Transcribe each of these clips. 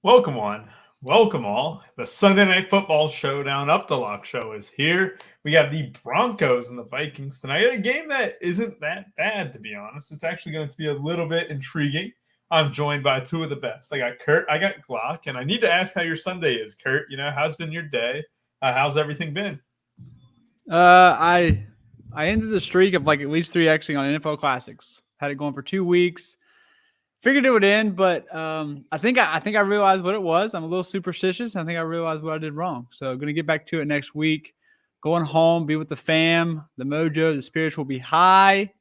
Welcome on. Welcome all. The Sunday Night Football Showdown Up the Lock show is here. We got the Broncos and the Vikings tonight. A game that isn't that bad, to be honest. It's actually going to be a little bit intriguing. I'm joined by two of the best. I got Kurt, I got Glock, and I need to ask how your Sunday is, Kurt. How's been your day? How's everything been? I ended the streak of like at least 3 Xing on NFL Classics. Had it going for 2 weeks. Figured it would end, but I think I realized what it was. I'm a little superstitious. I think I realized what I did wrong. So going to get back to it next week. Going home, be with the fam, the mojo, the spirits will be high.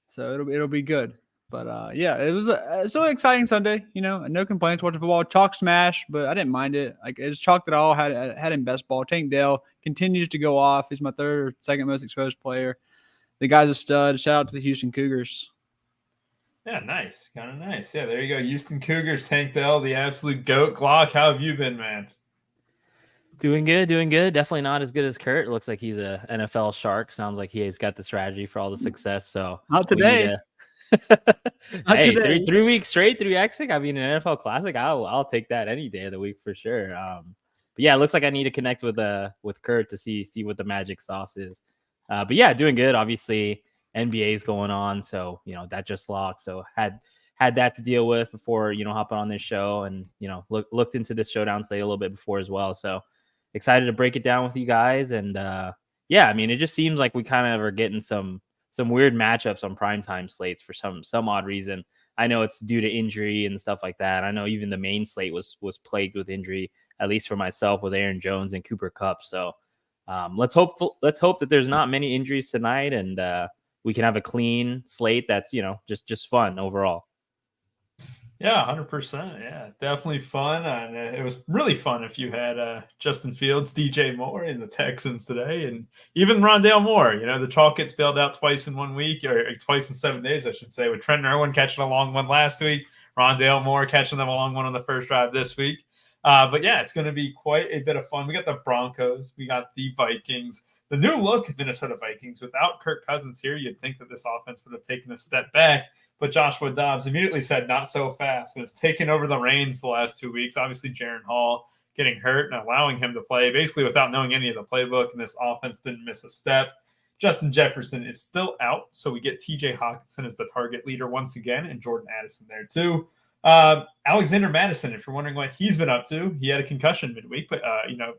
So it'll be good. But yeah, it was so exciting Sunday. No complaints watching football. Chalk smash, but I didn't mind it. Like it's chalk that I all had in best ball. Tank Dell continues to go off. He's my third or second most exposed player. The guy's a stud. Shout out to the Houston Cougars. Yeah, nice. Kind of nice. Yeah, there you go. Houston Cougars, Tank Dell, the absolute GOAT. Glock, how have you been, man? Doing good. Definitely not as good as Kurt. It looks like he's a NFL shark. Sounds like he's got the strategy for all the success. So not today. Hey, today. Three weeks straight, 3 Xing. I mean, an NFL Classic, I'll take that any day of the week for sure. But yeah, it looks like I need to connect with Kurt to see what the magic sauce is. But yeah, doing good. Obviously, NBA is going on, so that just locked. So had that to deal with before hopping on this show, and looked into this showdown slate a little bit before as well. So excited to break it down with you guys. And yeah, I mean, it just seems like we kind of are getting some weird matchups on primetime slates for some odd reason. I know it's due to injury and stuff like that. I know even the main slate was plagued with injury, at least for myself, with Aaron Jones and Cooper Kupp. So let's hope that there's not many injuries tonight, and we can have a clean slate that's just fun overall. Yeah, 100%. Yeah, definitely fun. And it was really fun if you had Justin Fields, DJ Moore, and the Texans today, and even Rondale Moore. The chalk gets bailed out twice in 1 week, or twice in 7 days, I should say, with Trent Irwin catching a long one last week, Rondale Moore catching them a long one on the first drive this week. But yeah, it's going to be quite a bit of fun. We got the Broncos. We got the Vikings. The new look Minnesota Vikings. Without Kirk Cousins here, you'd think that this offense would have taken a step back. But Joshua Dobbs immediately said, not so fast. And it's taken over the reins the last 2 weeks. Obviously, Jaron Hall getting hurt and allowing him to play basically without knowing any of the playbook. And this offense didn't miss a step. Justin Jefferson is still out. So we get TJ Hawkinson as the target leader once again, and Jordan Addison there too. Alexander Madison, if you're wondering what he's been up to, he had a concussion midweek, but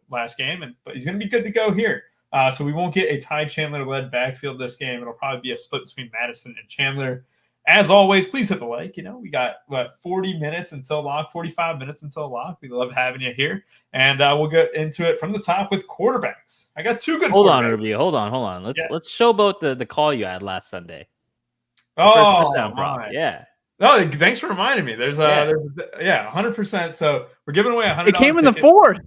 last game, but he's going to be good to go here. So we won't get a Ty Chandler-led backfield this game. It'll probably be a split between Madison and Chandler. As always, please hit the like. We got 40 minutes until lock, 45 minutes until lock. We love having you here, and we'll get into it from the top with quarterbacks. I got 2 good. Hold on, Rubio. Hold on. Let's showboat the call you had last Sunday. Touchdown prop. Yeah. Oh, thanks for reminding me. There's 100%. So we're giving away $100. It came in the fourth.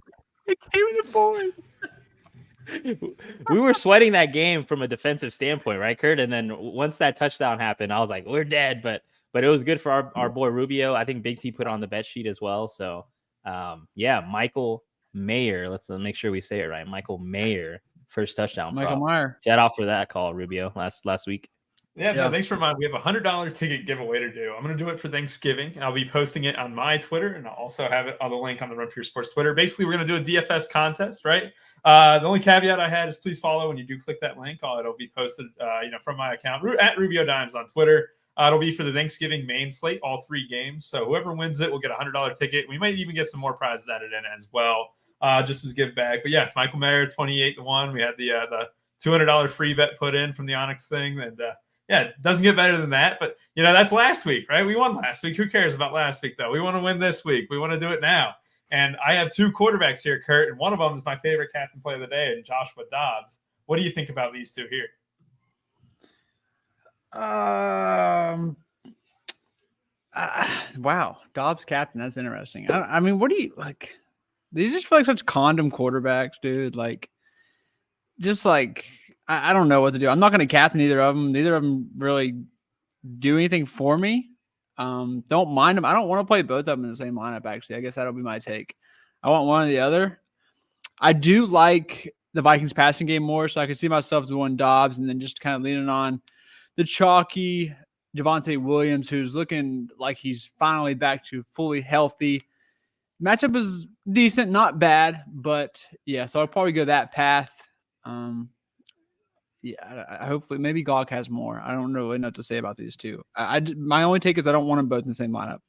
We were sweating that game from a defensive standpoint, right, Kurt? And then once that touchdown happened, I was like, we're dead. But it was good for our boy Rubio. I think Big T put on the bet sheet as well. So yeah, Michael Mayer. Let's make sure we say it right. Michael Mayer, first touchdown. Michael Mayer. Shout out for that call, Rubio, last week. Yeah, no, thanks for reminding. We have a $100 ticket giveaway to do. I'm going to do it for Thanksgiving. I'll be posting it on my Twitter, and I'll also have it on the link on the Run for Your Sports Twitter. Basically, we're going to do a DFS contest, right? The only caveat I had is please follow when you do click that link. It'll be posted, from my account at Rubio Dimes on Twitter. It'll be for the Thanksgiving main slate, all 3 games. So whoever wins it will get a $100 ticket. We might even get some more prizes added in as well, just as give back. But yeah, Michael Mayer, 28-1. We had the $200 free bet put in from the Onyx thing, and yeah, it doesn't get better than that. But that's last week, right? We won last week. Who cares about last week though? We want to win this week. We want to do it now. And I have 2 quarterbacks here, Kurt, and one of them is my favorite captain play of the day, and Joshua Dobbs. What do you think about these 2 here? Wow, Dobbs captain. That's interesting. I mean, what do you like? These just feel like such condom quarterbacks, dude. I don't know what to do. I'm not going to captain either of them. Neither of them really do anything for me. Don't mind them. I don't want to play both of them in the same lineup, actually. I guess that'll be my take. I want one or the other. I do like the Vikings passing game more, so I can see myself doing Dobbs and then just kind of leaning on the chalky Javonte Williams, who's looking like he's finally back to fully healthy. matchup is decent, not bad, but yeah. So I'll probably go that path. Yeah, hopefully maybe Gawk has more. I don't really know what to say about these two. My only take is I don't want them both in the same lineup.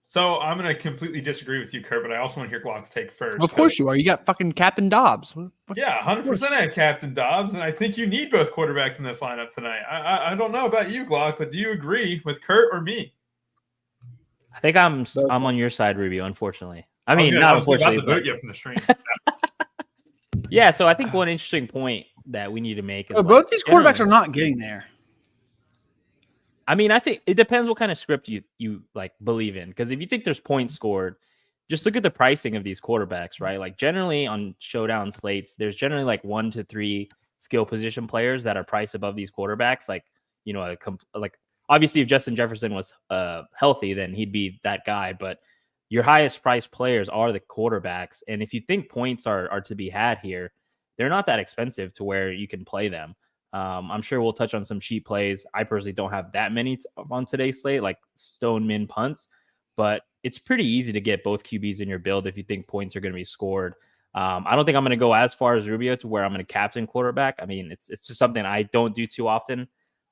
So I'm going to completely disagree with you, Kurt, but I also want to hear Glock's take first. Of course you are. You got fucking Captain Dobbs. Yeah, 100% I have Captain Dobbs, and I think you need both quarterbacks in this lineup tonight. I don't know about you, Glock, but do you agree with Kurt or me? I think I'm on your side, Rubio, unfortunately. I mean, not unfortunately. About to boot you from the stream. Yeah, so I think one interesting point that we need to make is both these quarterbacks are not getting there. I mean, I think it depends what kind of script you like believe in. Because if you think there's points scored, just look at the pricing of these quarterbacks, right? Like generally on Showdown slates, there's generally like 1 to 3 skill position players that are priced above these quarterbacks. Like, you know, like obviously if Justin Jefferson was healthy, then he'd be that guy. But your highest priced players are the quarterbacks. And if you think points are to be had here, they're not that expensive to where you can play them. I'm sure we'll touch on some cheap plays. I personally don't have that many on today's slate, like stone min punts, but it's pretty easy to get both QBs in your build if you think points are going to be scored. I don't think I'm going to go as far as Rubio to where I'm going to captain quarterback. I mean, it's just something I don't do too often.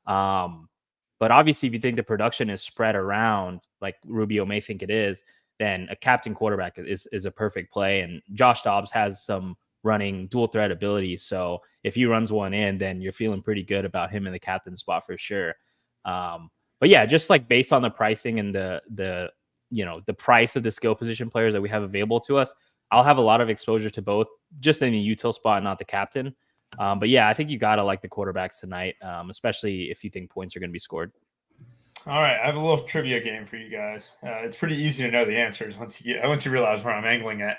But obviously, if you think the production is spread around, like Rubio may think it is, then a captain quarterback is a perfect play. And Josh Dobbs has some running dual threat ability. So if he runs one in, then you're feeling pretty good about him in the captain spot for sure. But yeah, just like based on the pricing and the price of the skill position players that we have available to us, I'll have a lot of exposure to both just in the util spot, not the captain. But yeah, I think you got to like the quarterbacks tonight, especially if you think points are going to be scored. All right, I have a little trivia game for you guys. It's pretty easy to know the answers once you realize where I'm angling at.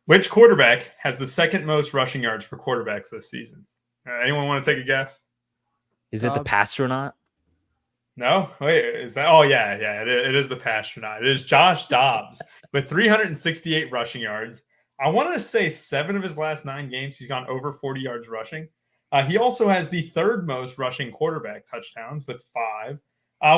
Which quarterback has the second most rushing yards for quarterbacks this season? Anyone want to take a guess? Is it the Pastronaut? No? Wait, is that? Oh, yeah, it is the Pastronaut. It is Josh Dobbs with 368 rushing yards. I wanted to say 7 of his last 9 games, he's gone over 40 yards rushing. He also has the third most rushing quarterback touchdowns with 5.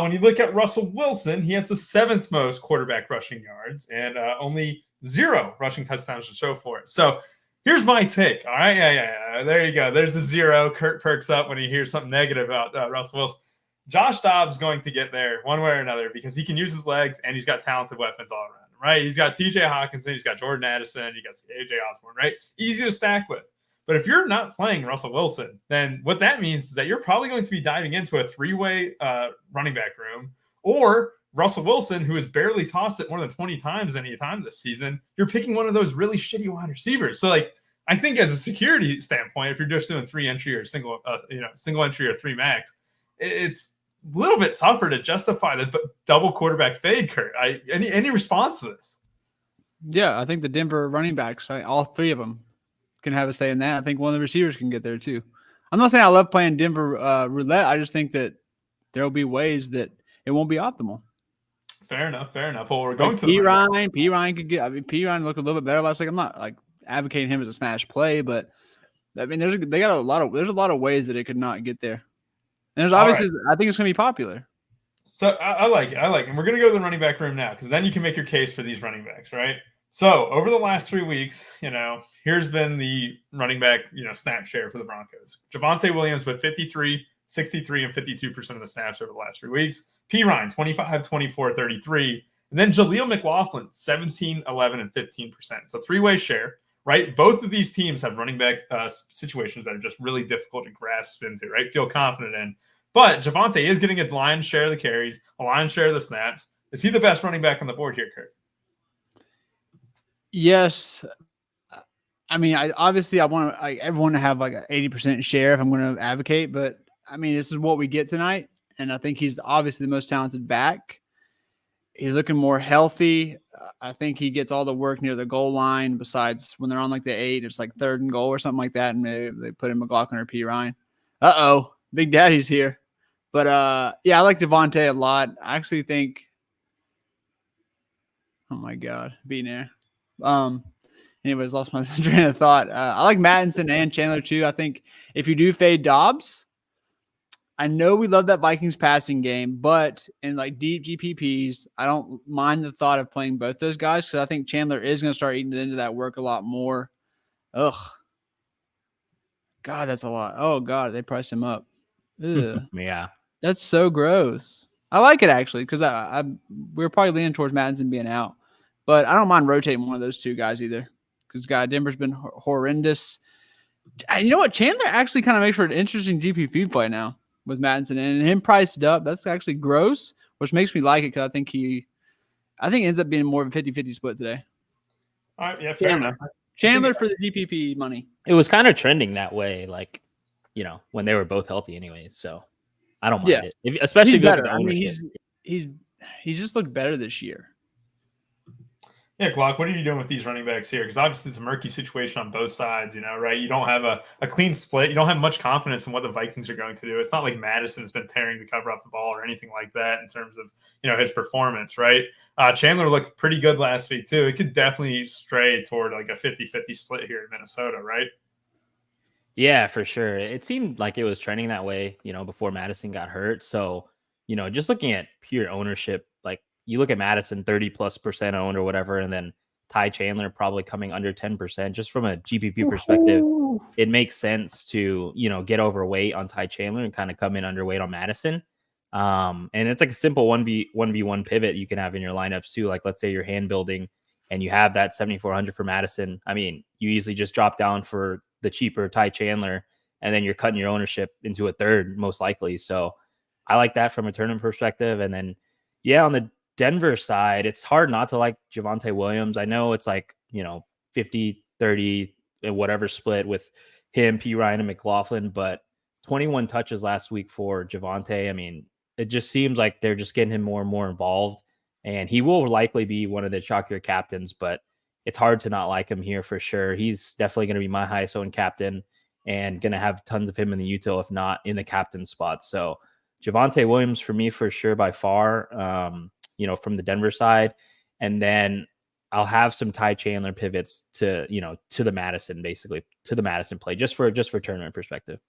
When you look at Russell Wilson, he has the 7th most quarterback rushing yards and only 0 rushing touchdowns to show for it. So here's my take. All right. Yeah. There you go. There's the 0. Kurt perks up when he hears something negative about Russell Wilson. Josh Dobbs going to get there one way or another because he can use his legs and he's got talented weapons all around him, right? He's got TJ Hawkinson. He's got Jordan Addison. You got AJ Osborne, right? Easy to stack with. But if you're not playing Russell Wilson, then what that means is that you're probably going to be diving into a 3-way running back room, or Russell Wilson, who has barely tossed it more than 20 times any time this season, you're picking one of those really shitty wide receivers. So, like, I think as a security standpoint, if you're just doing 3 entry or single entry or 3 max, it's a little bit tougher to justify the double quarterback fade, Kurt. Any response to this? Yeah, I think the Denver running backs, right, all 3 of them can have a say in that. I think one of the receivers can get there too. I'm not saying I love playing Denver roulette. I just think that there will be ways that it won't be optimal. Fair enough. Well, we're going to P. Ryan could get. I mean, P. Ryan looked a little bit better last week. I'm not like advocating him as a smash play, but I mean, there's a lot of ways that it could not get there. And there's obviously, right. I think it's going to be popular. So I like it. And we're going to go to the running back room now because then you can make your case for these running backs, right? So over the last 3 weeks, here's been the running back, snap share for the Broncos. Javonte Williams with 53, 63, and 52% of the snaps over the last 3 weeks. P. Ryan, 25, 24, 33. And then Jaleel McLaughlin, 17, 11, and 15%. It's a 3-way share, right? Both of these teams have running back situations that are just really difficult to grasp into, right? Feel confident in. But Javonte is getting a lion's share of the carries, a lion's share of the snaps. Is he the best running back on the board here, Kurt? Yes. I mean, I want everyone to have like an 80% share if I'm going to advocate, but I mean, this is what we get tonight. And I think he's obviously the most talented back. He's looking more healthy. I think he gets all the work near the goal line besides when they're on like the 8, it's like 3rd and goal or something like that. And maybe they put in McLaughlin or P. Ryan. Big Daddy's here. But yeah, I like Javonte a lot. I actually think, oh my God, being there. Anyways, lost my train of thought. I like Mattinson and Chandler too. I think if you do fade Dobbs, I know we love that Vikings passing game, but in like deep GPPs, I don't mind the thought of playing both those guys because I think Chandler is going to start eating into that work a lot more. Ugh. God, that's a lot. Oh, God, they priced him up. Ugh. Yeah. That's so gross. I like it actually because we're probably leaning towards Madison being out, but I don't mind rotating one of those two guys either because Denver's been horrendous. And you know what? Chandler actually kind of makes for an interesting GPP play now with Madison and him priced up. That's actually gross, which makes me like it because I think it ends up being more of a 50-50 split today. All right, yeah, fair enough. Chandler for the GPP money. It was kind of trending that way, like, when they were both healthy anyways. So I don't mind it. Especially he's better. The I mean, he's just looked better this year. Yeah, Glock, what are you doing with these running backs here? Because obviously it's a murky situation on both sides, right? You don't have a clean split. You don't have much confidence in what the Vikings are going to do. It's not like Madison's been tearing the cover off the ball or anything like that in terms of, his performance, right? Chandler looked pretty good last week too. It could definitely stray toward like a 50-50 split here in Minnesota, right? Yeah, for sure. It seemed like it was trending that way, before Madison got hurt. So, just looking at pure ownership, like, you look at Madison 30+% owned or whatever, and then Ty Chandler probably coming under 10%. Just from a GPP perspective, it makes sense to, get overweight on Ty Chandler and kind of come in underweight on Madison. And it's like a simple 1v1 pivot you can have in your lineups too. Like, let's say you're hand building and you have that 7,400 for Madison. I mean, you easily just drop down for the cheaper Ty Chandler, and then you're cutting your ownership into a third most likely. So I like that from a tournament perspective. And then, on the Denver side, it's hard not to like Javonte Williams. I know it's like, 50-30, whatever split with him, P. Ryan, and McLaughlin, but 21 touches last week for Javonte. I mean, it just seems like they're just getting him more and more involved, and he will likely be one of the chalkier captains, but it's hard to not like him here for sure. He's definitely going to be my highest owned captain and going to have tons of him in the util, if not in the captain spot. So Javonte Williams for me for sure by far, from the Denver side. And then I'll have some Ty Chandler pivots to the Madison, basically to the Madison play just for tournament perspective.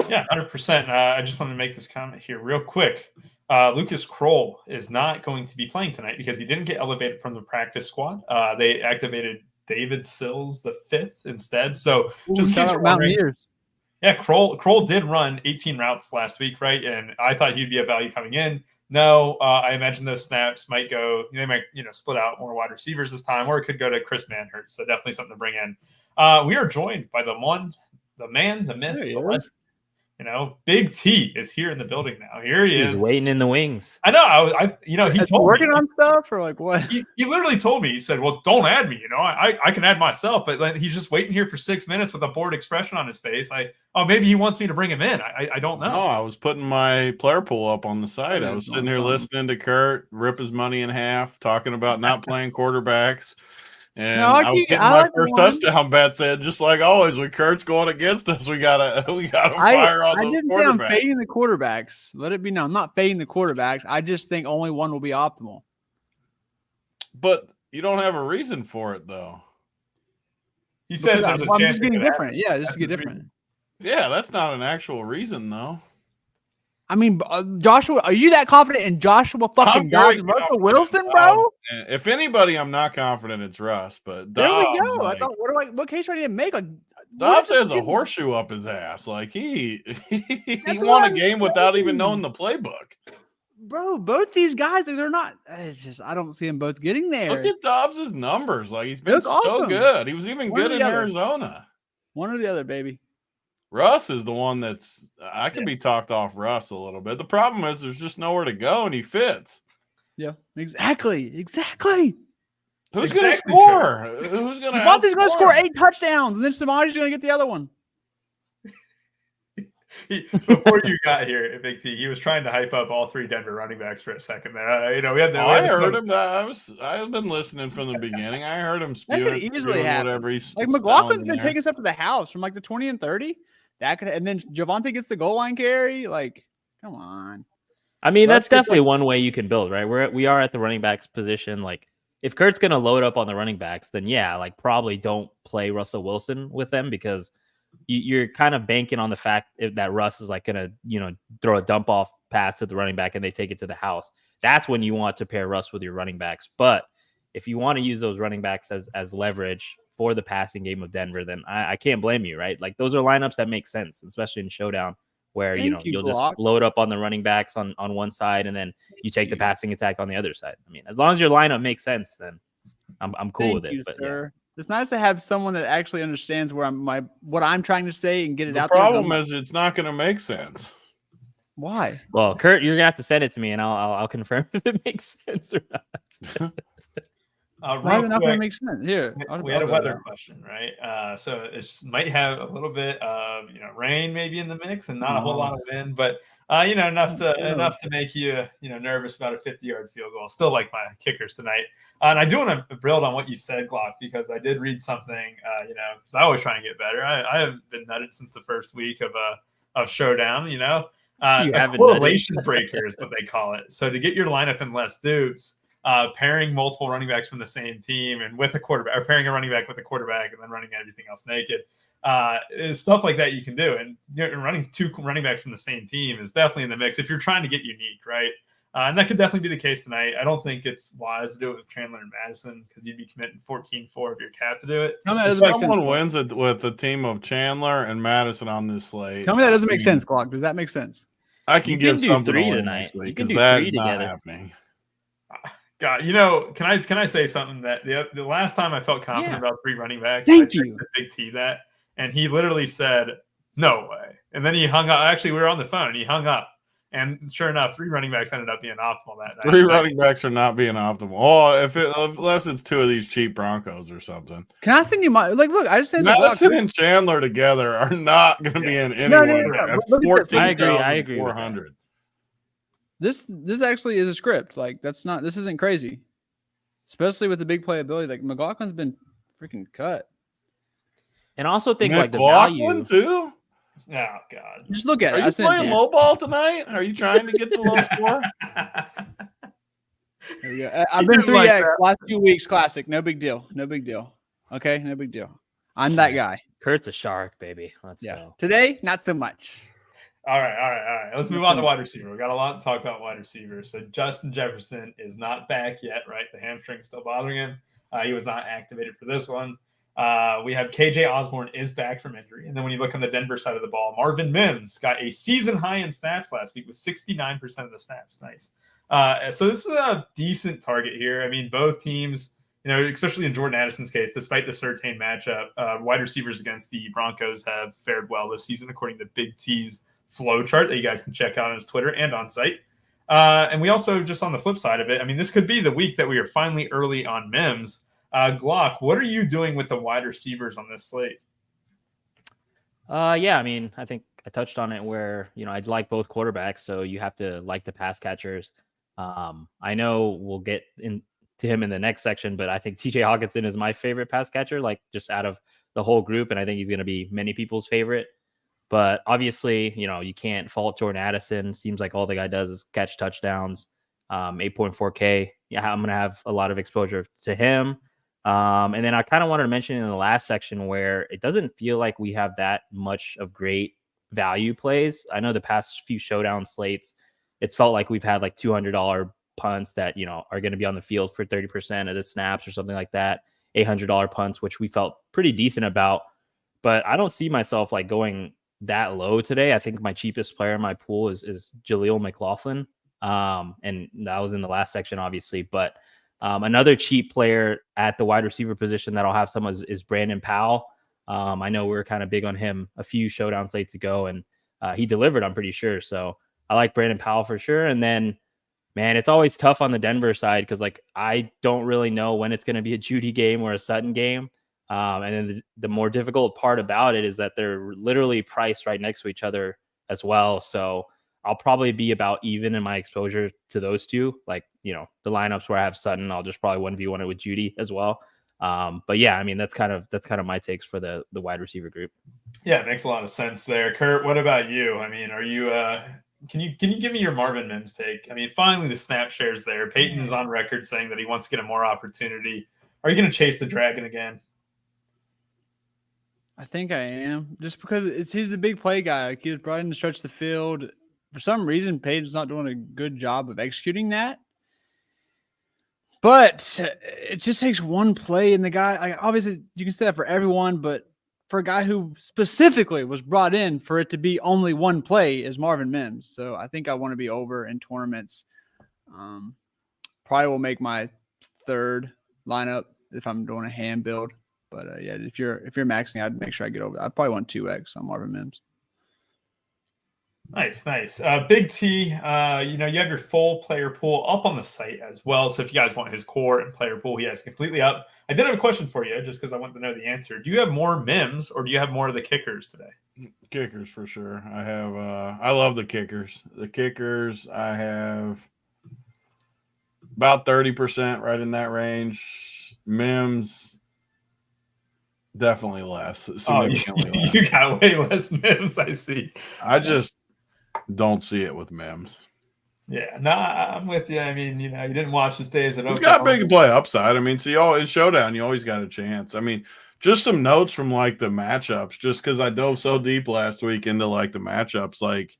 Yeah, 100%. I just wanted to make this comment here real quick. Lucas Kroll is not going to be playing tonight because he didn't get elevated from the practice squad. They activated David Sills the 5th instead. So just in case you're wondering, Kroll did run 18 routes last week, right? And I thought he'd be a value coming in. No, I imagine those snaps might go. They might split out more wide receivers this time, or it could go to Chris Manhurst. So definitely something to bring in. We are joined by the man, the myth, the legend. Big T is here in the building now. Here he is. He's waiting in the wings. I know. He told working on stuff or like what? He literally told me. He said, "Well, don't add me. I can add myself." But then he's just waiting here for 6 minutes with a bored expression on his face. Maybe he wants me to bring him in. I don't know. No, I was putting my player pool up on the side. I was sitting here listening to Kurt rip his money in half, talking about not playing quarterbacks. And I was getting my first touchdown bet said, just like always, when Kurt's going against us, we gotta fire on those quarterbacks. I didn't say I'm fading the quarterbacks. Let it be known. I'm not fading the quarterbacks. I just think only one will be optimal. But you don't have a reason for it, though. He said I'm just getting different. Yeah, just to get different. Yeah, that's not an actual reason, though. I mean, Joshua, are you that confident in Joshua fucking Dobbs and Russell Wilson, bro? If anybody, I'm not confident it's Russ, but Dobbs, there we go. I thought, what case do I need to make? Like, Dobbs has a horseshoe up his ass. Like he won a game without even knowing the playbook. Bro, both these guys, they're not. It's just I don't see them both getting there. Look at Dobbs' numbers. Like he's been so good. He was even good in Arizona. One or the other, baby. Russ is the one that's I can be talked off Russ a little bit. The problem is there's just nowhere to go and he fits. Yeah, exactly. Who's going to score? Who's going to Devontae's going to score 8 touchdowns, and then Samaji's going to get the other one. Before you got here, Big T, he was trying to hype up all 3 Denver running backs for a second there. I heard him. I've been listening from the beginning. I heard him spewing. That could easily happen. Whatever he's like McLaughlin's going to take us up to the house from like the 20 and 30. That could, and then Javonte gets the goal line carry. Like, come on. I mean, that's definitely one way you can build, right? We are at the running backs position. Like, if Kurt's going to load up on the running backs, then probably don't play Russell Wilson with them because you're kind of banking on the fact that Russ is like going to, throw a dump off pass to the running back and they take it to the house. That's when you want to pair Russ with your running backs. But if you want to use those running backs as leverage for the passing game of Denver, then I can't blame you, right? Like those are lineups that make sense, especially in Showdown, where you'll just load up on the running backs on one side and then you take the passing attack on the other side. I mean, as long as your lineup makes sense, then I'm cool with it. But sir. Yeah. It's nice to have someone that actually understands what I'm trying to say and get it out there. The problem is it's not going to make sense. Why? Well, Kurt, you're gonna have to send it to me, and I'll confirm if it makes sense or not. Why is it not going to make sense? Here, we had a weather question, right? So it might have a little bit of rain maybe in the mix, and not a whole lot of wind, but enough to make you nervous about a 50-yard field goal. Still like my kickers tonight, and I do want to build on what you said, Glock, because I did read something, because I always try and get better. I haven't been nutted since the first week of Showdown, correlation breaker is what they call it. So to get your lineup in less dupes, pairing multiple running backs from the same team and with a quarterback, or pairing a running back with a quarterback and then running everything else naked, is stuff like that you can do. And running two running backs from the same team is definitely in the mix if you're trying to get unique, right? And that could definitely be the case tonight. I don't think it's wise to do it with Chandler and Madison because you'd be committing 14-4 of your cap to do it. If someone wins it with a team of Chandler and Madison on this slate, tell me that doesn't make sense, Glock. Does that make sense? I can give something 3 away tonight. Next week because that's not happening. God, can I say something that the last time I felt confident about 3 running backs, Thank you. Big T that, and he literally said, "No way," and then he hung up. Actually, we were on the phone, and he hung up. And sure enough, 3 running backs ended up being optimal that night. 3 running backs are not being optimal. Oh, unless it's 2 of these cheap Broncos or something. Can I send you my look? I just sent Madison and Chandler together are not going to be in anywhere at 14,400. This actually is a script. Like this isn't crazy, especially with the big playability. Like McLaughlin's been freaking cut. And also think like the value too. Oh God! Just look at it. Are you playing low ball tonight? Are you trying to get the low score? There we go. I've been 3x last 2 weeks. Classic. No big deal. No big deal. Okay, no big deal. I'm that guy. Kurt's a shark, baby. Let's go. Today, not so much. All right. Let's move on to wide receiver. We got a lot to talk about wide receiver. So Justin Jefferson is not back yet, right? The hamstring's still bothering him. He was not activated for this one. We have KJ Osborne is back from injury. And then when you look on the Denver side of the ball, Marvin Mims got a season high in snaps last week with 69% of the snaps. Nice. So this is a decent target here. I mean, both teams, especially in Jordan Addison's case, despite the Surtain matchup, wide receivers against the Broncos have fared well this season, according to Big T's flow chart that you guys can check out on his Twitter and on site. And we also, just on the flip side of it, I mean, this could be the week that we are finally early on Mims. Glock, what are you doing with the wide receivers on this slate? Yeah, I mean, I think I touched on it where, I'd like both quarterbacks, so you have to like the pass catchers. I know we'll get into him in the next section, but I think TJ Hawkinson is my favorite pass catcher, like just out of the whole group, and I think he's going to be many people's favorite. But obviously, you can't fault Jordan Addison. Seems like all the guy does is catch touchdowns. 8.4K. Yeah, I'm going to have a lot of exposure to him. And then I kind of wanted to mention in the last section where it doesn't feel like we have that much of great value plays. I know the past few Showdown slates, it's felt like we've had like $200 punts that, are going to be on the field for 30% of the snaps or something like that. $800 punts, which we felt pretty decent about. But I don't see myself like going that low today. I think my cheapest player in my pool is Jaleel McLaughlin. And that was in the last section, obviously. But another cheap player at the wide receiver position that I'll have some is Brandon Powell. I know we were kind of big on him a few Showdown slates ago, and he delivered, I'm pretty sure. So I like Brandon Powell for sure. And then, man, it's always tough on the Denver side because, like, I don't really know when it's going to be a Judy game or a Sutton game. And then the more difficult part about it is that they're literally priced right next to each other as well. So I'll probably be about even in my exposure to those two. Like, the lineups where I have Sutton, I'll just probably 1v1 it with Judy as well. But yeah, I mean, that's kind of my takes for the wide receiver group. Yeah, it makes a lot of sense there. Kurt, what about you? I mean, are you can you give me your Marvin Mims take? I mean, finally the snap share's there. Peyton is on record saying that he wants to get a more opportunity. Are you going to chase the dragon again? I think I am, just because he's the big play guy. Like, he was brought in to stretch the field. For some reason, Payton's not doing a good job of executing that. But it just takes one play, and the guy, like, obviously you can say that for everyone, but for a guy who specifically was brought in for it to be only one play is Marvin Mims. So I think I want to be over in tournaments. Probably will make my third lineup if I'm doing a hand build. But yeah, if you're maxing, I'd make sure I get over. I'd probably want 2x on Marvin Mims. Nice. Big T, you have your full player pool up on the site as well. So if you guys want his core and player pool, he has completely up. I did have a question for you, just because I want to know the answer. Do you have more Mims, or do you have more of the kickers today? Kickers for sure. I have. I love the kickers. The kickers, I have about 30%, right in that range. Mims, definitely less. Significantly less. You got way less Mims, I see. I just don't see it with Mims. Yeah, no, I'm with you. I mean, you didn't watch his days at He's got big play upside. I mean, in Showdown, you always got a chance. I mean, just some notes from like the matchups, just because I dove so deep last week into like the matchups. Like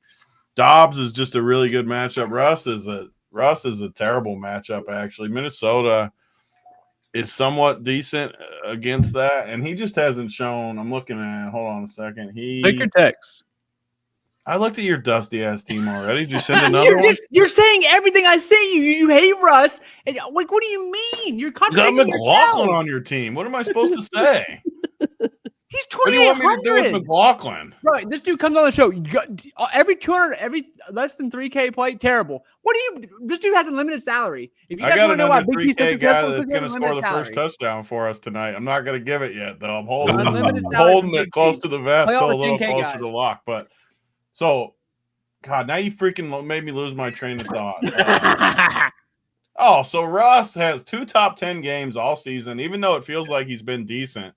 Dobbs is just a really good matchup. Russ is a terrible matchup, actually. Minnesota is somewhat decent against that, and he just hasn't shown. I'm looking at. Hold on a second. Take your text. I looked at your dusty ass team already. Did you send another one? You're saying everything I say. You hate Russ, and like, what do you mean? You're contradicting yourself. You got McLaughlin on your team. What am I supposed to say? He's 2,800. What do you want me to do with McLaughlin? Right, this dude comes on the show. You got every 200, every less than 3K play, terrible. This dude has a limited salary. If you I got another Big 3K guy that's going to score the first touchdown for us tonight. I'm not going to give it yet, though. I'm holding it close to the vest, till a little closer to the lock. But so, God, now you freaking made me lose my train of thought. So Russ has 2 top 10 games all season, even though it feels like he's been decent.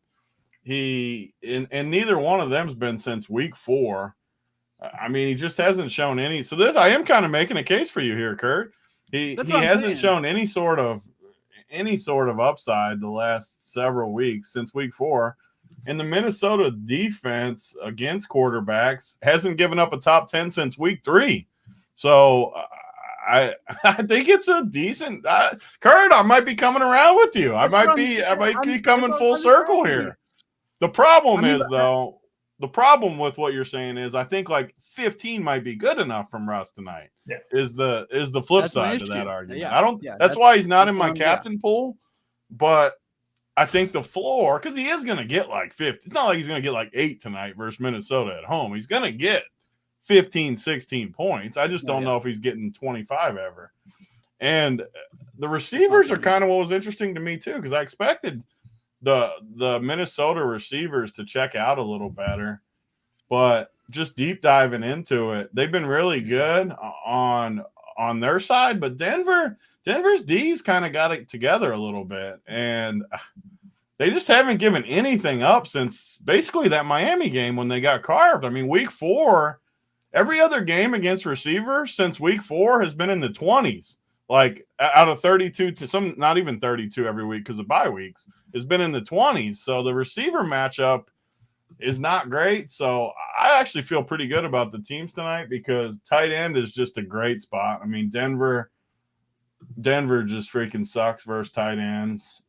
And neither one of them's been since week 4. I mean, he just hasn't shown any. So I am kind of making a case for you here, Kurt. He hasn't shown any sort of upside the last several weeks since week 4. And the Minnesota defense against quarterbacks hasn't given up a top 10 since week 3. So I think it's a decent Kurt. I might be coming around with you. I might be coming full circle here. The problem the problem with what you're saying is I think like 15 might be good enough from Russ tonight. Yeah. Is the flip side of that argument. Yeah. That's why he's not in my captain pool, but I think the floor, because he is going to get like 50. It's not like he's going to get like 8 tonight versus Minnesota at home. He's going to get 15, 16 points. I just don't know if he's getting 25 ever. And the receivers are kind of what was interesting to me too, because I expected the Minnesota receivers to check out a little better, but just deep diving into it, they've been really good on their side, but Denver's D's kind of got it together a little bit, and they just haven't given anything up since basically that Miami game when they got carved. I mean, week 4, every other game against receivers since week 4 has been in the 20s. Like out of 32 to some, not even 32 every week because of bye weeks, has been in the 20s. So the receiver matchup is not great. So I actually feel pretty good about the teams tonight because tight end is just a great spot. I mean, Denver just freaking sucks versus tight ends.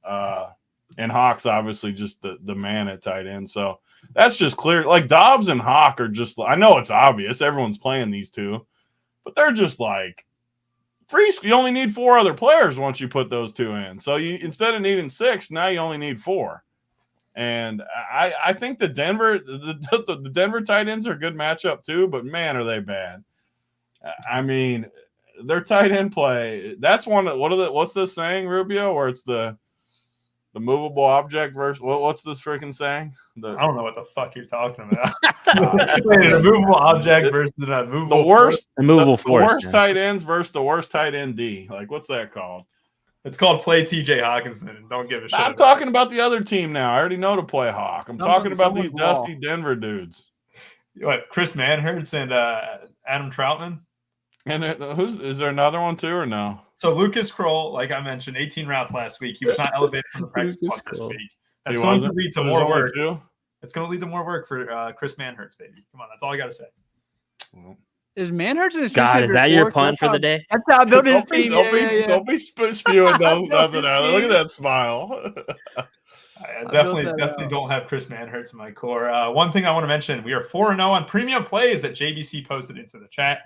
And Hawk's obviously just the man at tight end. So that's just clear. Like Dobbs and Hawk are just, I know it's obvious. Everyone's playing these two, but they're just like, you only need 4 other players once you put those 2 in. So you instead of needing 6, now you only need 4. And I think the Denver tight ends are a good matchup too, but man, are they bad. I mean, their tight end play, that's one of what's this saying, Rubio, where it's the movable object versus what's this freaking saying? I don't know what the fuck you're talking about. A movable object versus a movable force. The worst tight ends versus the worst tight end D. Like, what's that called? It's called play TJ Hawkinson. Don't give a shit. I'm talking about the other team now. I already know to play Hawk. I'm talking about these dusty Denver dudes. What, Chris Manhertz and Adam Troutman? And is there another one too or no? So Lucas Kroll, like I mentioned, 18 routes last week. He was not elevated from the practice squad this week. That's going to lead to more work. it's going to lead to more work for Chris Manhertz, baby. Come on, that's all I got to say. Well, is Manhertz an God, is that your pun for the day? That's how I built his team. Don't be spewing nothing out. Look at that smile. I definitely don't have Chris Manhertz in my core. One thing I want to mention, we are 4-0 on premium plays that JBC posted into the chat.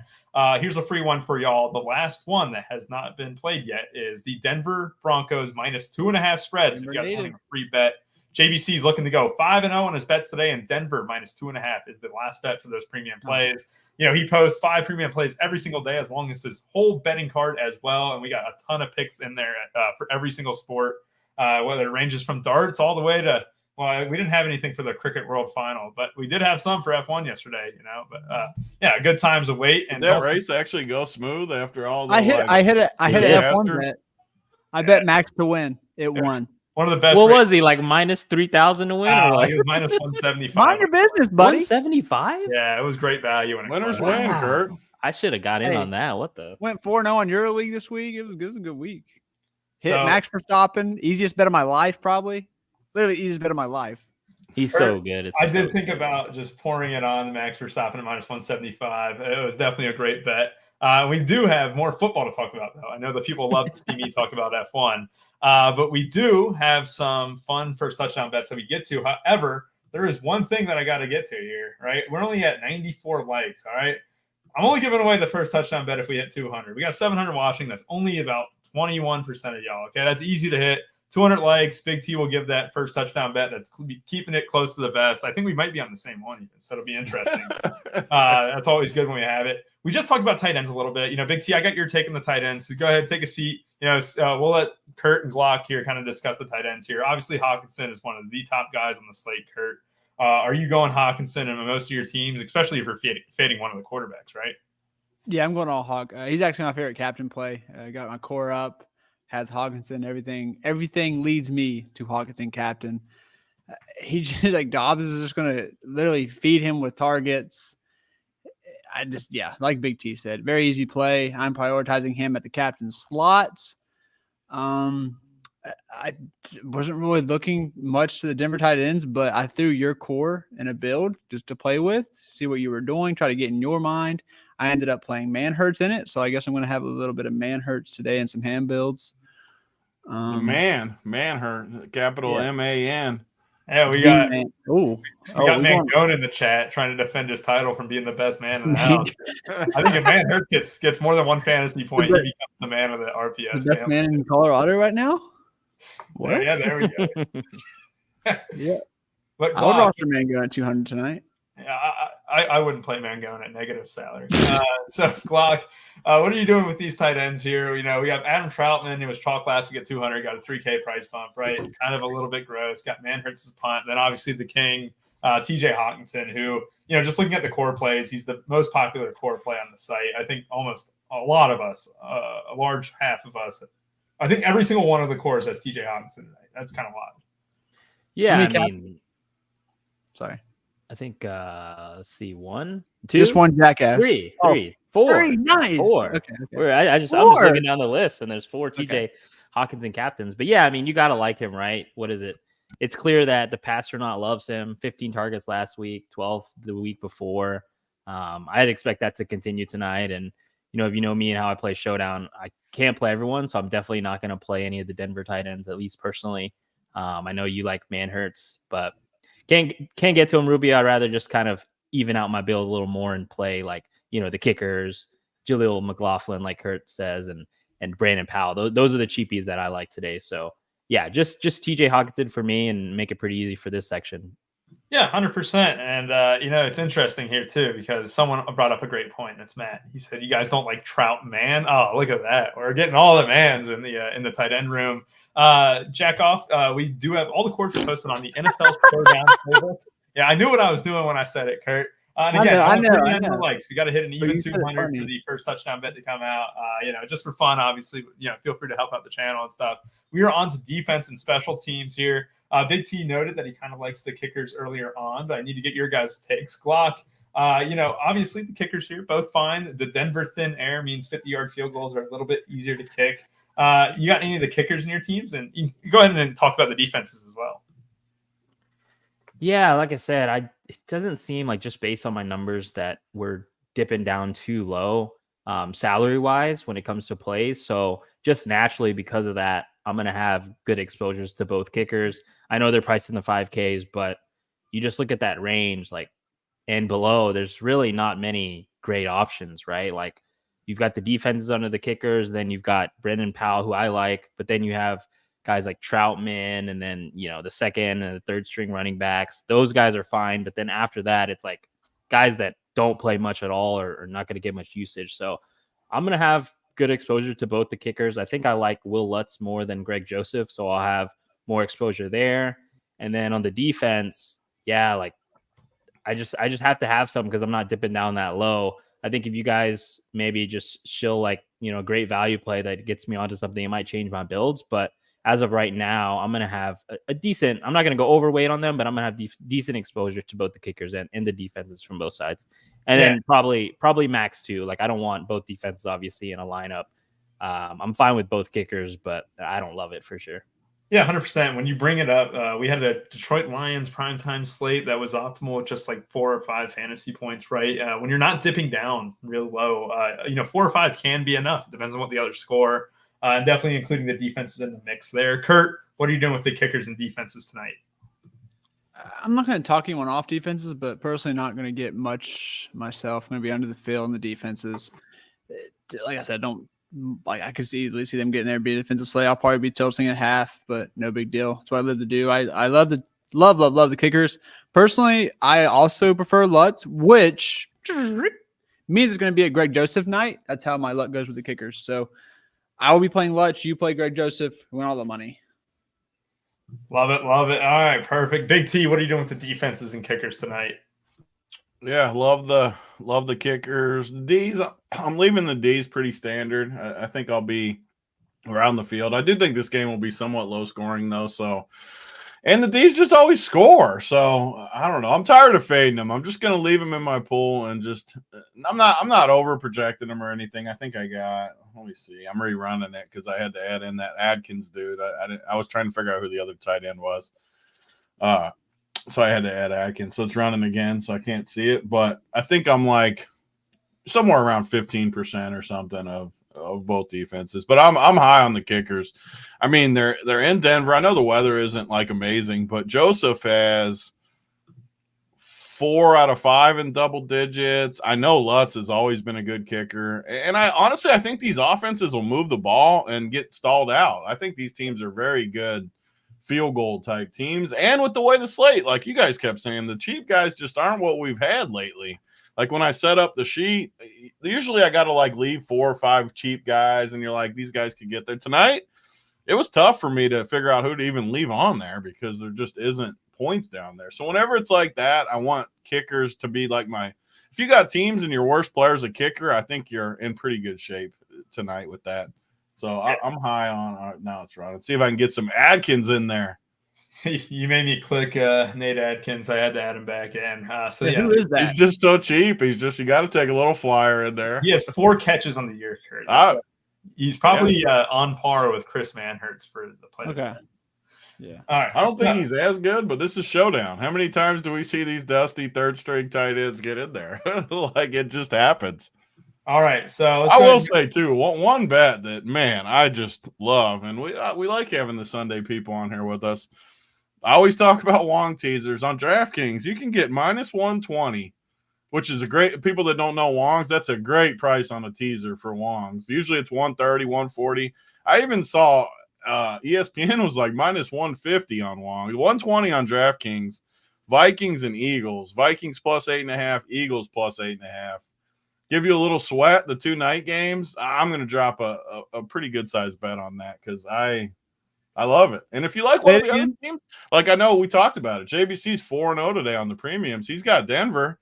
Here's a free one for y'all. The last one that has not been played yet is the Denver Broncos -2.5 spreads. If you guys want a free bet, JBC is looking to go 5-0 on his bets today, and Denver -2.5 is the last bet for those premium plays. You know, he posts 5 premium plays every single day as long as his whole betting card as well. And we got a ton of picks in there for every single sport. Whether it ranges from darts all the way to, well, we didn't have anything for the Cricket World Final, but we did have some for F1 yesterday, you know. But yeah, good times await. And did that race actually go smooth after all the I hit an F1 bet. I bet Max to win. It won. One of the best. What was he, like -3,000 to win? Or what? He was -175. Mind your business, buddy. 175? Yeah, it was great value. Winners win, Kurt. I should have got in on that. What the? Went 4-0 on EuroLeague this week. It was a good week. Hit Max Verstappen. Easiest bet of my life, probably. Literally easiest bet of my life. He's so good. I did think about just pouring it on Max Verstappen at -175. It was definitely a great bet. We do have more football to talk about, though. I know that people love to see me talk about F1. But we do have some fun first touchdown bets that we get to. However, there is one thing that I got to get to here, right? We're only at 94 likes, all right? I'm only giving away the first touchdown bet if we hit 200. We got 700 watching. That's only about 21% of y'all, okay? That's easy to hit. 200 likes. Big T will give that first touchdown bet. That's keeping it close to the vest. I think we might be on the same one even, so it'll be interesting. That's always good when we have it. We just talked about tight ends a little bit. You know, Big T, I got your take on the tight ends. So go ahead, take a seat. You know, we'll let Kurt and Glock here kind of discuss the tight ends here. Obviously, Hawkinson is one of the top guys on the slate, Kurt. Are you going Hawkinson in most of your teams, especially if you're fading one of the quarterbacks, right? Yeah, I'm going all Hawk. He's actually my favorite captain play. Got my core up. Has Hawkinson, everything leads me to Hawkinson captain. He just like Dobbs is just going to literally feed him with targets. Like Big T said, very easy play. I'm prioritizing him at the captain slot. I wasn't really looking much to the Denver tight ends, but I threw your core in a build just to play with, see what you were doing, try to get in your mind. I ended up playing Manhertz in it, so I guess I'm going to have a little bit of Manhertz today and some hand builds. Manhertz, capital M-A-N. Yeah, we got Mangone in the chat trying to defend his title from being the best man in the house. I think if Manhertz gets more than one fantasy point, he becomes the man of the RPS. The best man in Colorado right now? What? Yeah, there we go. Yeah. But I would roster Mangone at 200 tonight. Yeah, I wouldn't play Mangone at negative salary. So, Glock, what are you doing with these tight ends here? You know, we have Adam Troutman. He was chalk last week at 200, got a 3K price bump, right? It's kind of a little bit gross. Got Manhertz's punt. Then, obviously, the king, TJ Hawkinson, who, you know, just looking at the core plays, he's the most popular core play on the site. I think almost a lot of us, a large half of us, I think every single one of the cores has TJ Hawkinson tonight. That's kind of wild. Yeah, Sorry. I think let's see, 1, 2, just one jackass. 3, 4. 3, nice. 4. Okay. I'm just looking down the list, and there's 4 TJ Hawkinson captains. But yeah, I mean, you gotta like him, right? What is it? It's clear that the pastronaut loves him. 15 targets last week, 12 the week before. I'd expect that to continue tonight. And you know, if you know me and how I play Showdown, I can't play everyone, so I'm definitely not going to play any of the Denver tight ends, at least personally. I know you like Manhertz, but can't get to him, Rubio. I'd rather just kind of even out my build a little more and play like, you know, the kickers, Jaleel McLaughlin, like Kurt says, and Brandon Powell. Those are the cheapies that I like today. So yeah, just TJ Hawkinson for me, and make it pretty easy for this section. Yeah, 100%. And, you know, it's interesting here, too, because someone brought up a great point. It's Matt. He said, you guys don't like Trout man. Oh, look at that. We're getting all the mans in the tight end room. Jack off. We do have all the courses posted on the NFL Showdown playbook. Yeah, I knew what I was doing when I said it, Kurt. And again, I know. Likes. You got to hit an even 200 for the first touchdown bet to come out. You know, just for fun, obviously. You know, feel free to help out the channel and stuff. We are on to defense and special teams here. Big T noted that he kind of likes the kickers earlier on, but I need to get your guys' takes. Glock, you know, obviously the kickers here both fine. The Denver thin air means 50-yard field goals are a little bit easier to kick. You got any of the kickers in your teams? And you can go ahead and talk about the defenses as well. Yeah, like I said, it doesn't seem like, just based on my numbers, that we're dipping down too low salary wise when it comes to plays. So just naturally, because of that, I'm gonna have good exposures to both kickers. I know they're priced in the 5Ks, but you just look at that range, like, and below, there's really not many great options, right? Like, you've got the defenses under the kickers, then you've got Brendan Powell, who I like, but then you have guys like Troutman, and then, the second and the third string running backs. Those guys are fine, but then after that, it's like guys that don't play much at all, or are not going to get much usage. So I'm going to have good exposure to both the kickers. I think I like Will Lutz more than Greg Joseph, so I'll have more exposure there. And then on the defense, yeah, like, I just have to have some because I'm not dipping down that low. I think if you guys maybe just shill, like, great value play that gets me onto something, it might change my builds. But as of right now, I'm going to have a decent, I'm not going to go overweight on them, but I'm going to have decent exposure to both the kickers and the defenses from both sides. And then probably max two. Like, I don't want both defenses obviously in a lineup. I'm fine with both kickers, but I don't love it for sure. Yeah, 100%. When you bring it up, we had a Detroit Lions primetime slate that was optimal with just like 4 or 5 fantasy points, right? When you're not dipping down real low, 4 or 5 can be enough. It depends on what the others score. And definitely including the defenses in the mix there. Kurt, what are you doing with the kickers and defenses tonight? I'm not going to talk anyone off defenses, but personally not going to get much myself. I'm going to be under the field in the defenses. Like I said, I could easily see them getting there, be a defensive slate. I'll probably be tilting at half, but no big deal. That's what I live to do. I love the kickers. Personally, I also prefer Lutz, which means it's going to be a Greg Joseph night. That's how my luck goes with the kickers. So I will be playing Lutz. You play Greg Joseph. Win all the money. Love it. All right, perfect. Big T, what are you doing with the defenses and kickers tonight? Yeah, love the kickers. The D's, I'm leaving the D's pretty standard. I think I'll be around the field. I do think this game will be somewhat low scoring though. So, and the D's just always score. So I don't know. I'm tired of fading them. I'm just gonna leave them in my pool and just. I'm not over projecting them or anything. I think I got. Let me see. I'm rerunning it because I had to add in that Adkins dude. I was trying to figure out who the other tight end was. So I had to add Adkins. So it's running again, so I can't see it. But I think I'm like somewhere around 15% or something of both defenses. But I'm high on the kickers. I mean, they're in Denver. I know the weather isn't like amazing, but Joseph has 4 out of 5 in double digits. I know Lutz has always been a good kicker. And I think these offenses will move the ball and get stalled out. I think these teams are very good field goal type teams. And with the way the slate, like you guys kept saying, the cheap guys just aren't what we've had lately. Like when I set up the sheet, usually I got to like leave 4 or 5 cheap guys and you're like, these guys could get there. Tonight, it was tough for me to figure out who to even leave on there because there just isn't points down there. So whenever it's like that, I want kickers to be like if you got teams and your worst player's a kicker, I think you're in pretty good shape tonight with that. So I'm high on now. It's right. Let's see if I can get some Adkins in there. You made me click Nate Adkins. I had to add him back in. Who is that? He's just so cheap. You got to take a little flyer in there. He has 4 catches on the year, Kurt. He's probably on par with Chris Manhertz for the play. Okay. Yeah. All right. I don't think he's as good, but this is Showdown. How many times do we see these dusty third string tight ends get in there? Like it just happens. All right, so I will say too, one bet that I just love, and we like having the Sunday people on here with us. I always talk about Wong teasers on DraftKings. You can get -120, which is a great. People that don't know Wongs, that's a great price on a teaser for Wongs. Usually it's 130, 140. I even saw ESPN was like -150 on Wong, 120 on DraftKings. Vikings and Eagles. Vikings +8.5, Eagles +8.5. Give you a little sweat, the 2 night games. I'm going to drop a pretty good sized bet on that because I love it. And if you like one of the other teams, like I know we talked about it, JBC's 4-0 today on the premiums. He's got Denver.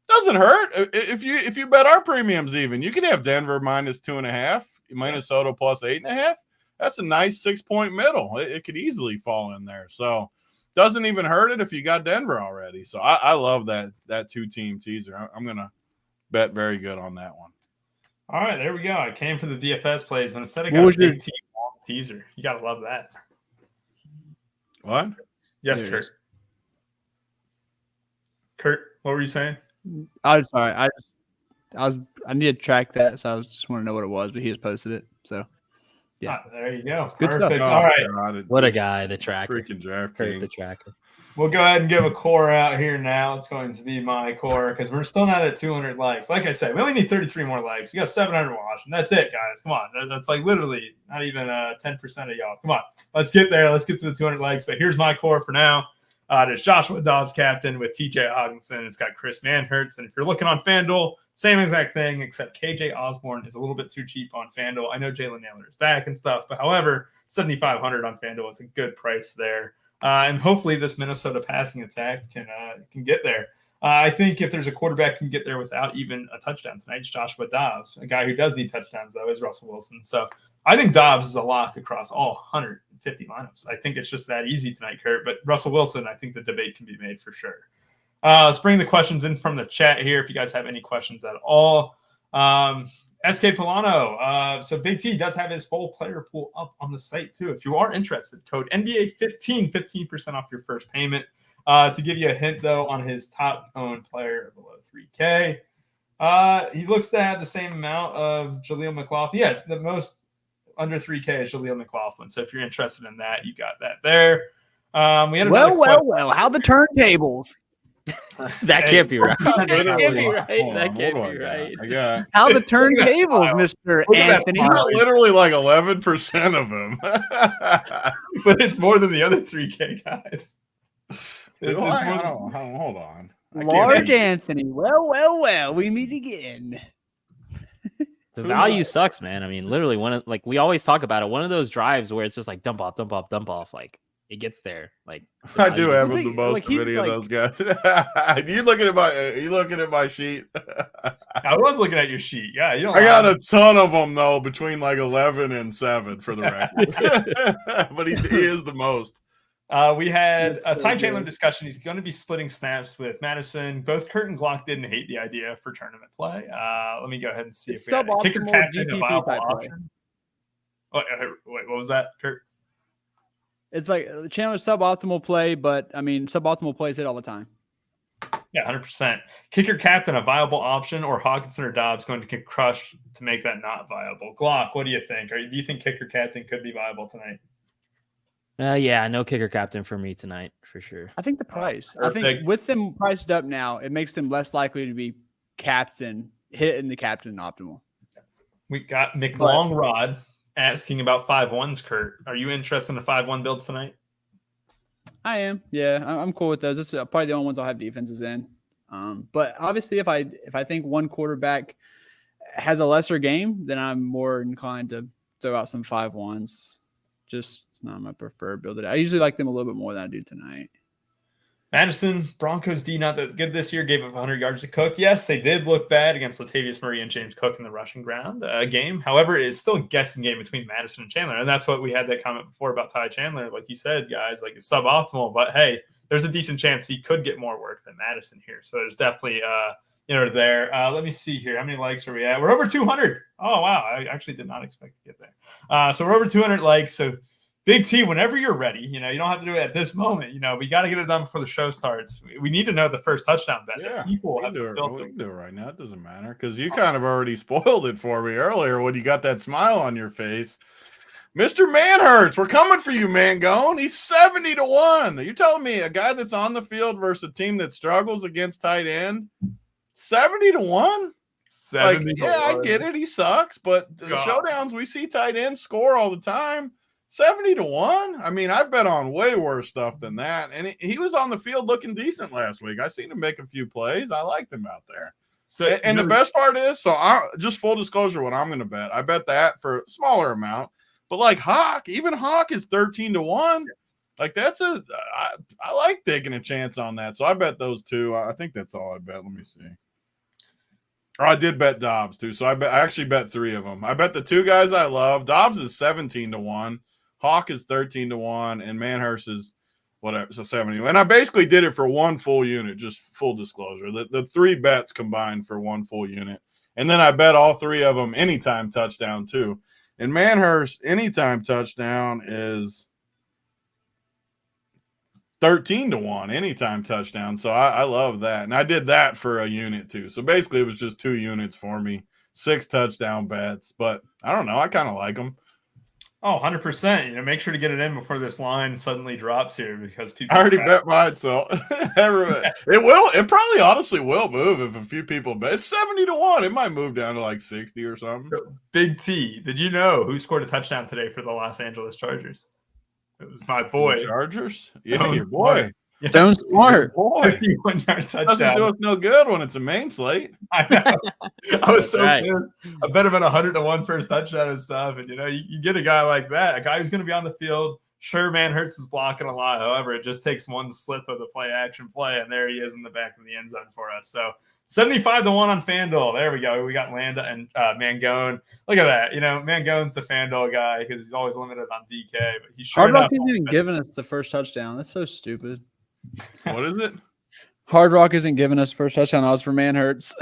Doesn't hurt if you bet our premiums. Even you can have Denver -2.5, Minnesota +8.5. That's a nice 6-point middle. It could easily fall in there. So doesn't even hurt it if you got Denver already. So I love that 2-team teaser. I'm gonna bet very good on that one. All right, there we go. I came for the DFS plays, but instead I got a big team teaser. You gotta love that. What? Yes, Kurt. Kurt, what were you saying? I'm sorry. I need to track that, so I just want to know what it was, but he just posted it. So yeah, there you go. Good Perfect. stuff. All right. God, What a guy, the tracker. Freaking Draftkings. Kurt, the tracker. We'll go ahead and give a core out here now. It's going to be my core because we're still not at 200 likes. Like I said, we only need 33 more likes. We got 700 watching. That's it, guys. Come on. That's like literally not even 10% of y'all. Come on. Let's get there. Let's get to the 200 likes. But here's my core for now. There's Joshua Dobbs captain with TJ Hawkinson. It's got Chris Manhertz. And if you're looking on FanDuel, same exact thing, except KJ Osborne is a little bit too cheap on FanDuel. I know Jalen Naylor is back and stuff, but however, 7,500 on FanDuel is a good price there. And hopefully this Minnesota passing attack can get there. I think if there's a quarterback who can get there without even a touchdown tonight, it's Joshua Dobbs. A guy who does need touchdowns, though, is Russell Wilson. So I think Dobbs is a lock across all 150 lineups. I think it's just that easy tonight, Kurt. But Russell Wilson, I think the debate can be made for sure. Let's bring the questions in from the chat here if you guys have any questions at all. SK Polano. So Big T does have his full player pool up on the site too. If you are interested, code NBA15, 15% off your first payment. To give you a hint though on his top owned player below 3K. He looks to have the same amount of Jaleel McLaughlin. Yeah, the most under 3K is Jaleel McLaughlin. So if you're interested in that, you got that there. We had well. How the turntables? That can't be right. That That can't be right. That can't be right. I got How the turntables, Mr. Anthony? not literally like 11% of them. But it's more than the other 3K guys. Hold on. Large Anthony. Well. We meet again. The value sucks, man. I mean, literally, we always talk about it. One of those drives where it's just like dump off. Like it gets there. Like I do have the most of any of those guys. You looking at my sheet? I was looking at your sheet. Yeah, you don't. I got a ton of them though, between like 11 and 7 for the record. But he is the most. We had a Ty Chandler discussion. He's going to be splitting snaps with Madison. Both Kurt and Glock didn't hate the idea for tournament play. Let me go ahead and see it's if we had a kicker captain a viable option. Wait, what was that, Kurt? It's like Chandler's suboptimal play, but I mean, suboptimal plays hit all the time. Yeah, 100%. Kicker captain, a viable option, or Hawkinson or Dobbs going to get crushed to make that not viable? Glock, what do you think? Do you think kicker captain could be viable tonight? Yeah, no kicker captain for me tonight, for sure. I think the price. I think with them priced up now, it makes them less likely to be hitting the captain optimal. We got McLongrod asking about 5-1s, Kurt. Are you interested in the 5-1 builds tonight? I am. Yeah, I'm cool with those. This is probably the only ones I'll have defenses in. But obviously, if I think one quarterback has a lesser game, then I'm more inclined to throw out some 5-1s. Just not my preferred build. I usually like them a little bit more than I do tonight. Madison, Broncos D not that good this year, gave up 100 yards to Cook. Yes, they did look bad against Latavius Murray and James Cook in the rushing ground game. However, it is still a guessing game between Madison and Chandler. And that's what we had that comment before about Ty Chandler. Like you said, guys, like it's suboptimal. But, hey, there's a decent chance he could get more work than Madison here. So there's definitely, there. Let me see here. How many likes are we at? We're over 200. Oh, wow. I actually did not expect to get there. So we're over 200 likes. So Big T, whenever you're ready, you don't have to do it at this moment. We got to get it done before the show starts. We need to know the first touchdown bet. Yeah, people we can do it right now. It doesn't matter because you kind of already spoiled it for me earlier when you got that smile on your face. Mr. Manhertz, we're coming for you, Mangone. He's 70-1. You're telling me a guy that's on the field versus a team that struggles against tight end, 70-1? I get it. He sucks, but the showdowns, we see tight ends score all the time. 70-1. I mean, I've bet on way worse stuff than that. And he was on the field looking decent last week. I seen him make a few plays. I liked him out there. So, and the best part is, just full disclosure, what I'm going to bet. I bet that for a smaller amount. But like Hawk, even Hawk is 13-1. Like that's I like taking a chance on that. So I bet those two. I think that's all I bet. Let me see. Or I did bet Dobbs too. So I actually bet 3 of them. I bet the 2 guys I love. Dobbs is 17-1. Hawk is 13-1, and Manhertz is whatever, so 70. And I basically did it for one full unit, just full disclosure. The 3 bets combined for one full unit. And then I bet all 3 of them anytime touchdown too. And Manhertz anytime touchdown is 13-1 anytime touchdown. So I love that. And I did that for a unit too. So basically it was just 2 units for me, 6 touchdown bets. But I don't know. I kind of like them. Oh, 100%. Make sure to get it in before this line suddenly drops here because people. I already bet mine, so it probably honestly will move if a few people bet. It's 70-1. It might move down to like 60 or something. So, Big T, did you know who scored a touchdown today for the Los Angeles Chargers? It was my boy. The Chargers? Yeah, your boy. Stone Smart. Boy. 51-yard touchdown. Doesn't do us no good when it's a main slate. I know. I was so good. I bet him at 100-1 first touchdown and stuff. And, you get a guy like that, a guy who's going to be on the field. Sure, man, Hurts is blocking a lot. However, it just takes one slip of the play-action play, and there he is in the back of the end zone for us. So 75-1 on FanDuel. There we go. We got Landa and Mangone. Look at that. Mangone's the FanDuel guy because he's always limited on DK. But he's sure Hard Rock isn't even giving us the first touchdown. That's so stupid. What is it? Hard Rock isn't giving us first touchdown odds for Man Hurts.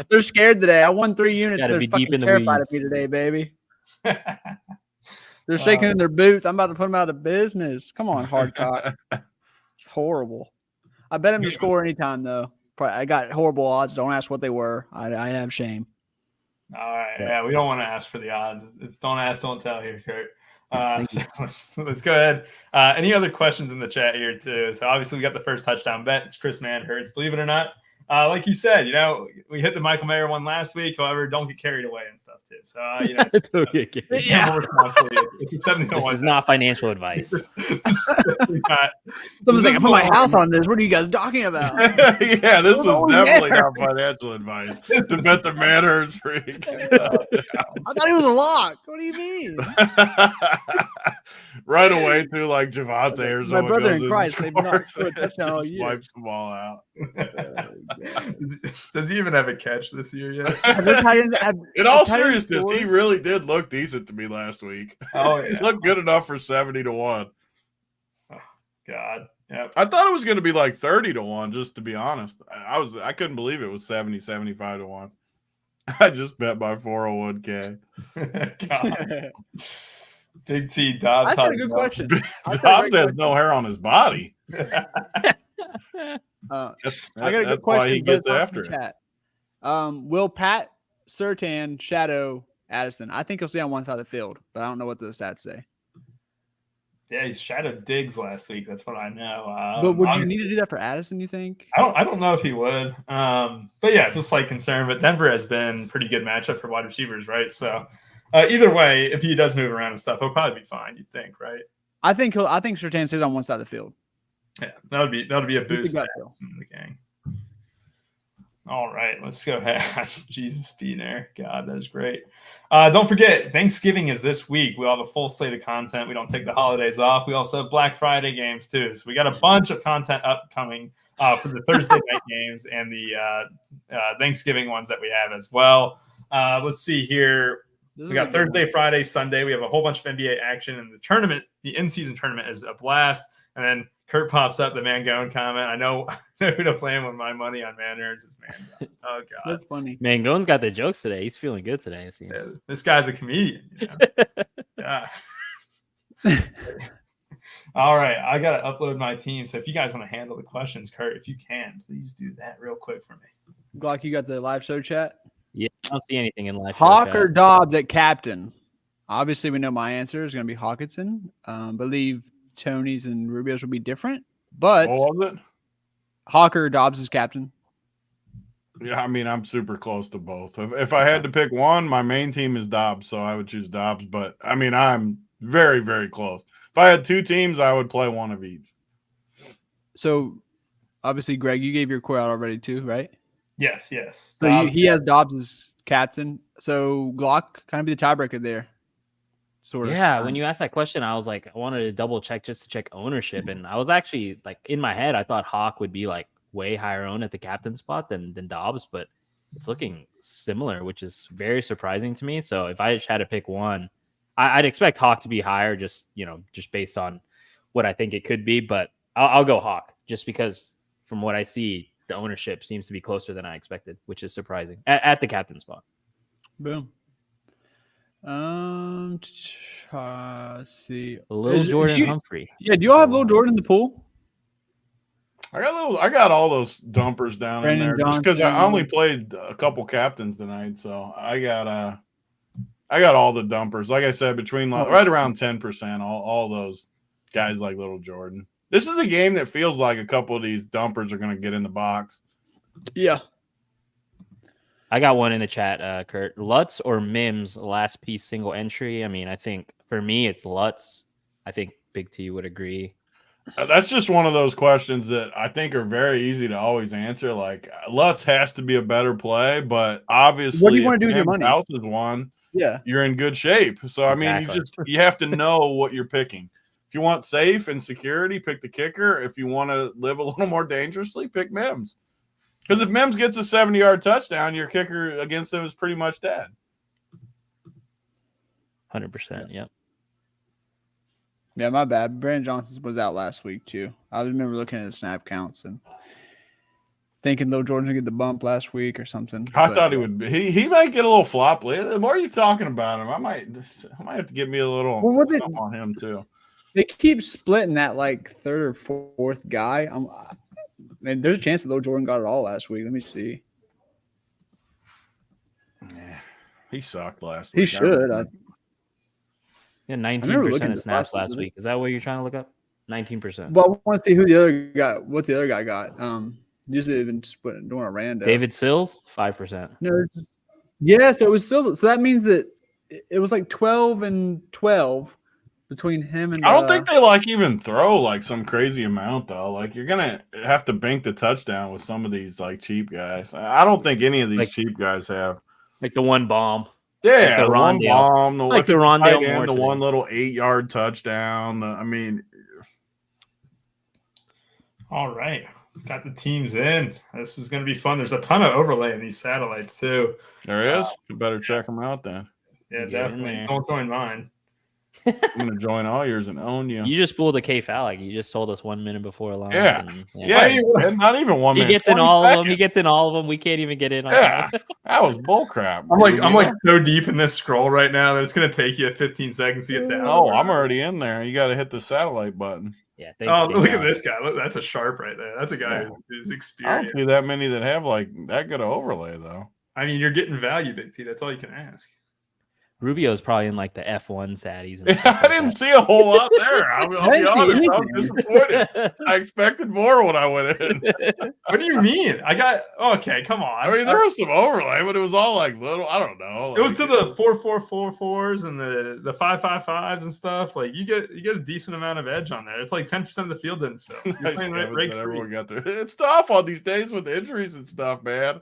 They're scared today. I won 3 units. They're fucking terrified of me today, baby. They're shaking in their boots. I'm about to put them out of business. Come on, Hardcock. It's horrible. I bet him to score anytime, though. I got horrible odds. Don't ask what they were. I have shame. All right. Yeah, we don't want to ask for the odds. It's don't ask, don't tell here, Kurt. So let's go ahead. Any other questions in the chat here, too? So obviously we got the first touchdown bet. It's Chris Man Hurts. Believe it or not, like you said, we hit the Michael Mayer one last week. However, don't get carried away and stuff too. So don't get carried. Yeah, it's 70-1. This is not financial advice. Someone's like, I put my house on this. What are you guys talking about? Yeah, this was definitely not financial advice to bet the Man Hurts freak. I thought it was a lock. What do you mean? Right away to like Javante or something. My brother in Christ, they've not scored a touchdown all year. Wipes the ball out. Does he even have a catch this year yet? In all seriousness, he really did look decent to me last week. Oh, yeah. He looked good enough for 70-1. Oh, God. Yep. I thought it was going to be like 30-1, just to be honest. I couldn't believe it was 75-1. I just bet my 401k. God. Big T Dobbs. That's a good question. Dobbs has no hair on his body. I got a good question. He gets after it. Chat. Will Pat Surtain shadow Addison? I think he'll stay on one side of the field, but I don't know what the stats say. Yeah, he shadowed Diggs last week. That's what I know. But would you need to do that for Addison, you think? I don't know if he would. But yeah, it's a slight concern. But Denver has been pretty good matchup for wide receivers, right? So either way, if he does move around and stuff, he'll probably be fine. You'd think, right? I think Surtain stays on one side of the field. Yeah, that'll be a boost in the gang. All right, let's go ahead. Jesus be there. God, that is great. Don't forget, Thanksgiving is this week. We'll have a full slate of content. We don't take the holidays off. We also have Black Friday games too. So we got a bunch of content upcoming for the Thursday night games and the Thanksgiving ones that we have as well. Let's see here. We got Thursday, Friday, Sunday. We have a whole bunch of NBA action, and the tournament, the in-season tournament, is a blast. And then Kurt pops up the Mangone comment. I know who to play him with my money on Man Hurts is Mangone. Oh, God. That's funny. Mangone's got the jokes today. He's feeling good today. Yeah, this guy's a comedian. Yeah. All right. I got to upload my team. So if you guys want to handle the questions, Kurt, if you can, please do that real quick for me. Glock, you got the live show chat? Yeah, I don't see anything in live Hawk show chat. or Dobbs at captain? Obviously, we know my answer is going to be Hawkinson. Believe Tony's and Rubio's will be different, but Hawk or Dobbs is captain. Yeah, I mean, I'm super close to both. If I had to pick one, my main team is Dobbs, so I would choose Dobbs. But I mean, I'm very, very close. If I had 2 teams, I would play one of each. So, obviously, Greg, you gave your core out already too, right? Yes. So he has Dobbs as captain. So Glock kind of be the tiebreaker there. Sort of. Yeah, when you asked that question, I was like, I wanted to double check just to check ownership. And I was actually like in my head, I thought Hawk would be like way higher owned at the captain spot than Dobbs, but it's looking similar, which is very surprising to me. So if I just had to pick one, I'd expect Hawk to be higher, just based on what I think it could be. But I'll go Hawk just because from what I see, the ownership seems to be closer than I expected, which is surprising at the captain spot. Boom. Let's see. Lil Jordan Humphrey. Yeah, do you all have Lil Jordan in the pool? I got all those dumpers down Brandon in there just because I only played a couple captains tonight, so I got all the dumpers. Like I said, between right around 10%, all those guys like Little Jordan. This is a game that feels like a couple of these dumpers are going to get in the box. Yeah. I got one in the chat, Kurt. Lutz or Mims, last piece single entry? I mean, I think for me, it's Lutz. I think Big T would agree. That's just one of those questions that I think are very easy to always answer. Like, Lutz has to be a better play, but obviously, what do you want to do with your money? House is one. Yeah, you're in good shape. So, I mean, you have to know what you're picking. If you want safe and security, pick the kicker. If you want to live a little more dangerously, pick Mims. Because if Mims gets a 70-yard touchdown, your kicker against them is pretty much dead. 100%, yep. Yeah, my bad. Brandon Johnson was out last week, too. I remember looking at his snap counts and thinking Lil Jordan would get the bump last week or something. I thought he would. He might get a little flop. The more you're talking about him, I might have to give me a little on him, too. They keep splitting that, like, third or fourth guy. And there's a chance that Lil Jordan got it all last week. Let me see. Yeah, he sucked last week. He should. Yeah, 19% of snaps last week. Is that what you're trying to look up? 19%. Well, I want to see what the other guy got. Usually they've been doing a random. David Sills, 5%. No, yeah, so it was Sills. So that means that it was like 12 and 12 between him and. I don't think they even throw some crazy amount though. Like you're gonna have to bank the touchdown with some of these cheap guys. I don't think any of these cheap guys have the one bomb. Yeah, the one bomb, the Rondale Moore, the one little 8-yard touchdown. I mean, all right, got the teams in. This is going to be fun. There's a ton of overlay in these satellites too. There is. You better check them out then. Yeah, definitely. Don't join mine. I'm going to join all yours and own you. You just pulled a K Falik. You just told us 1 minute before lunch. Yeah. Not even 1 minute. He gets in all of them. He gets in all of them. We can't even get in on that. That was bullcrap. I'm so deep in this scroll right now that it's going to take you 15 seconds to get down. Oh, I'm already in there. You got to hit the satellite button. Yeah. Look at this guy. Look, that's a sharp right there. That's a guy who's experienced. I don't see that many that have that good of overlay though. I mean, you're getting value, Big T. That's all you can ask. Rubio's probably in the F1 satties. I didn't see a whole lot there. I'll be honest. I was disappointed. I expected more when I went in. What do you mean? Okay, come on. I mean, there was some overlay, but it was all little. I don't know. It was to the 4-4-4-4s and the 5-5-5s and stuff. You get a decent amount of edge on there. It's 10% of the field didn't fill. You're playing everyone got there. It's tough on these days with injuries and stuff, man.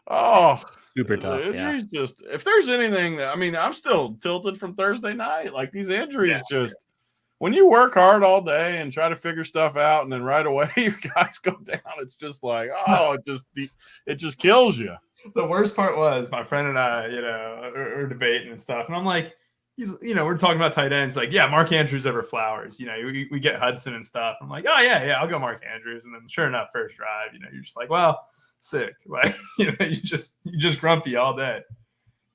Oh, super tough. Injuries just, if there's anything, I'm still tilted from Thursday night. These injuries when you work hard all day and try to figure stuff out and then right away your guys go down, it's just it just kills you. The worst part was my friend and I, we're debating and stuff. And I'm like, we're talking about tight ends. Mark Andrews over Flowers. We get Hudson and stuff. I'm like, oh, yeah, I'll go Mark Andrews. And then sure enough, first drive, you're just like, well, sick. You just grumpy all day.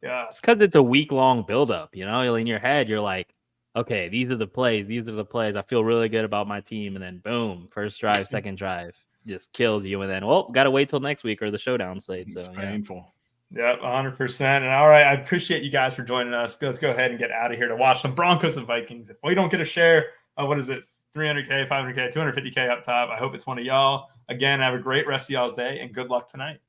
Yeah. It's because it's a week-long buildup, in your head, you're like, okay, these are the plays. I feel really good about my team. And then boom, first drive, second drive just kills you. And then, got to wait till next week or the showdown slate. So it's painful. Yep, 100%. And all right, I appreciate you guys for joining us. Let's go ahead and get out of here to watch some Broncos and Vikings. If we don't get a share, what is it? 300K, 500K, 250K up top. I hope it's one of y'all. Again, have a great rest of y'all's day and good luck tonight.